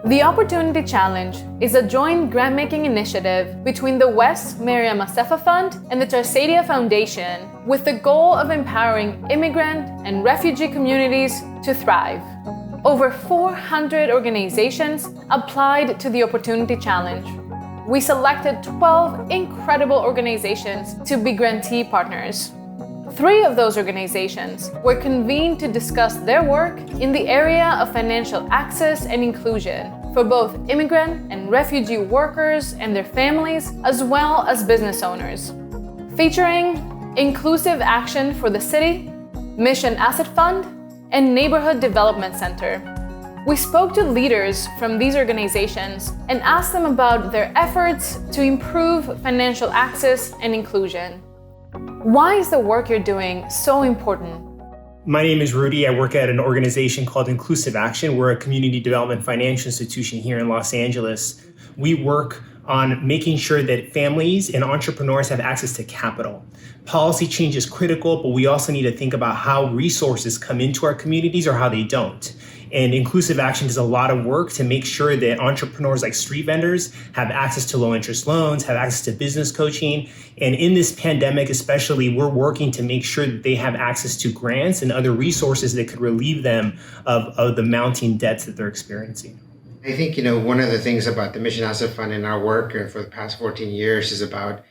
The Opportunity Challenge is a joint grant-making initiative between the West Mariam Massefa Fund and the Tarsadia Foundation with the goal of empowering immigrant and refugee communities to thrive. Over 400 organizations applied to the Opportunity Challenge. We selected 12 incredible organizations to be grantee partners. 3 of those organizations were convened to discuss their work in the area of financial access and inclusion for both immigrant and refugee workers and their families, as well as business owners. Featuring Inclusive Action for the City, Mission Asset Fund, and Neighborhood Development Center. We spoke to leaders from these organizations and asked them about their efforts to improve financial access and inclusion. Why is the work you're doing so important? My name is Rudy. I work at an organization called Inclusive Action. We're a community development financial institution here in Los Angeles. We work on making sure that families and entrepreneurs have access to capital. Policy change is critical, but we also need to think about how resources come into our communities or how they don't. And Inclusive Action does a lot of work to make sure that entrepreneurs like street vendors have access to low interest loans, have access to business coaching. And in this pandemic especially, we're working to make sure that they have access to grants and other resources that could relieve them of the mounting debts that they're experiencing. I think, one of the things about the Mission Asset Fund in our work for the past 14 years is about,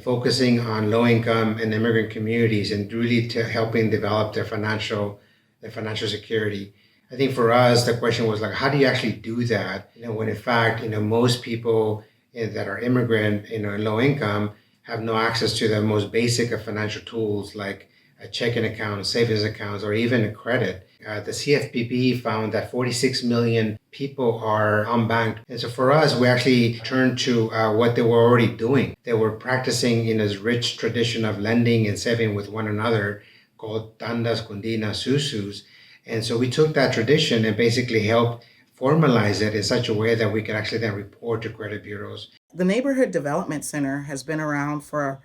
focusing on low income and immigrant communities and really helping develop their financial security. I think for us, the question was like, how do you actually do that? When in fact, most people that are immigrant, and low income have no access to the most basic of financial tools like a checking account, savings accounts, or even a credit. The CFPB found that 46 million people are unbanked. And so for us, we actually turned to what they were already doing. They were practicing in this rich tradition of lending and saving with one another called tandas, kundinas, susus. And so we took that tradition and basically helped formalize it in such a way that we could actually then report to credit bureaus. The Neighborhood Development Center has been around for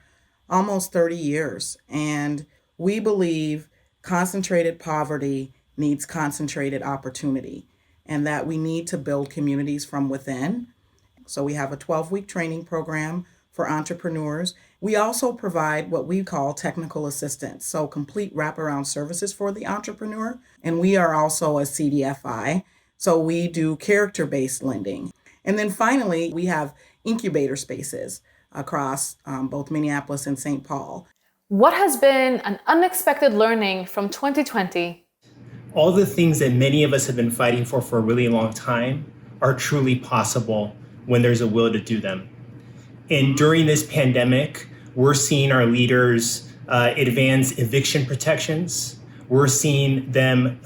almost 30 years, and we believe concentrated poverty needs concentrated opportunity, and that we need to build communities from within. So we have a 12-week training program for entrepreneurs. We also provide what we call technical assistance, so complete wraparound services for the entrepreneur. And we are also a CDFI, so we do character-based lending. And then finally, we have incubator spaces across both Minneapolis and St. Paul. What has been an unexpected learning from 2020? All the things that many of us have been fighting for a really long time are truly possible when there's a will to do them. And during this pandemic, we're seeing our leaders advance eviction protections. We're seeing them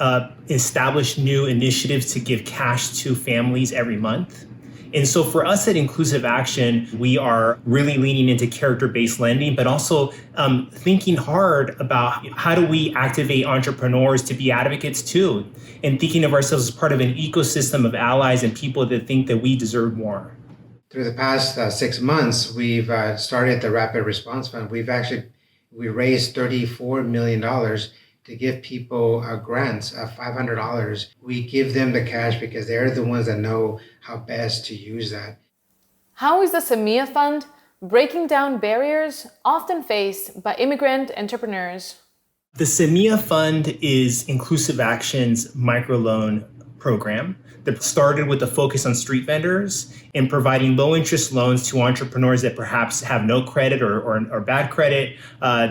establish new initiatives to give cash to families every month. And so for us at Inclusive Action, we are really leaning into character-based lending, but also thinking hard about how do we activate entrepreneurs to be advocates too, and thinking of ourselves as part of an ecosystem of allies and people that think that we deserve more. Through the past 6 months, we've started the Rapid Response Fund. We raised $34 million to give people grants of $500. We give them the cash because they're the ones that know how best to use that. How is the Semilla Fund breaking down barriers often faced by immigrant entrepreneurs? The Semilla Fund is Inclusive Action's microloan program that started with a focus on street vendors and providing low interest loans to entrepreneurs that perhaps have no credit or bad credit.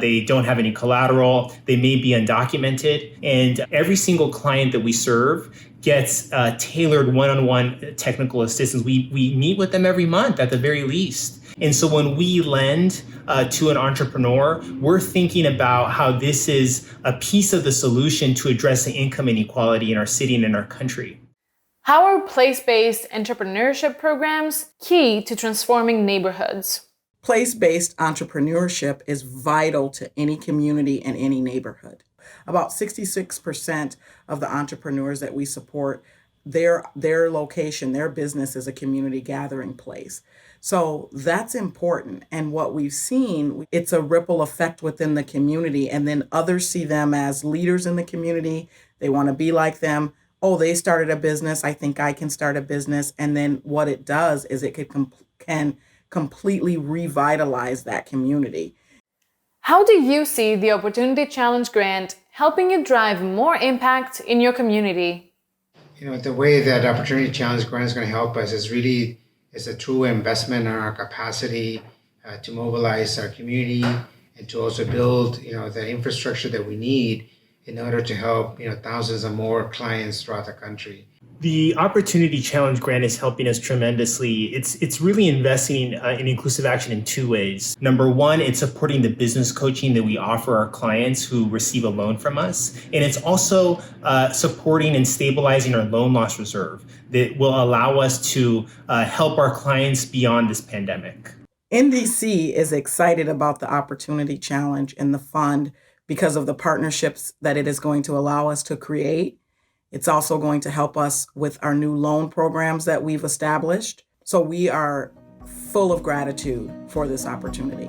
They don't have any collateral. They may be undocumented. And every single client that we serve gets tailored one-on-one technical assistance. We meet with them every month at the very least. And so when we lend to an entrepreneur, we're thinking about how this is a piece of the solution to address the income inequality in our city and in our country. How are place-based entrepreneurship programs key to transforming neighborhoods? Place-based entrepreneurship is vital to any community and any neighborhood. About 66% of the entrepreneurs that we support, their location, their business is a community gathering place. So that's important. And what we've seen, it's a ripple effect within the community, and then others see them as leaders in the community. They want to be like them. oh, they started a business, I think I can start a business. And then what it does is it can completely revitalize that community. How do you see the Opportunity Challenge grant helping you drive more impact in your community? The way that Opportunity Challenge grant is going to help us is really it's a true investment in our capacity to mobilize our community and to also build, the infrastructure that we need in order to help, thousands of more clients throughout the country. The Opportunity Challenge grant is helping us tremendously. It's really investing in inclusive action in two ways. Number one, it's supporting the business coaching that we offer our clients who receive a loan from us. And it's also supporting and stabilizing our loan loss reserve that will allow us to help our clients beyond this pandemic. NDC is excited about the Opportunity Challenge and the fund because of the partnerships that it is going to allow us to create. It's also going to help us with our new loan programs that we've established. So we are full of gratitude for this opportunity.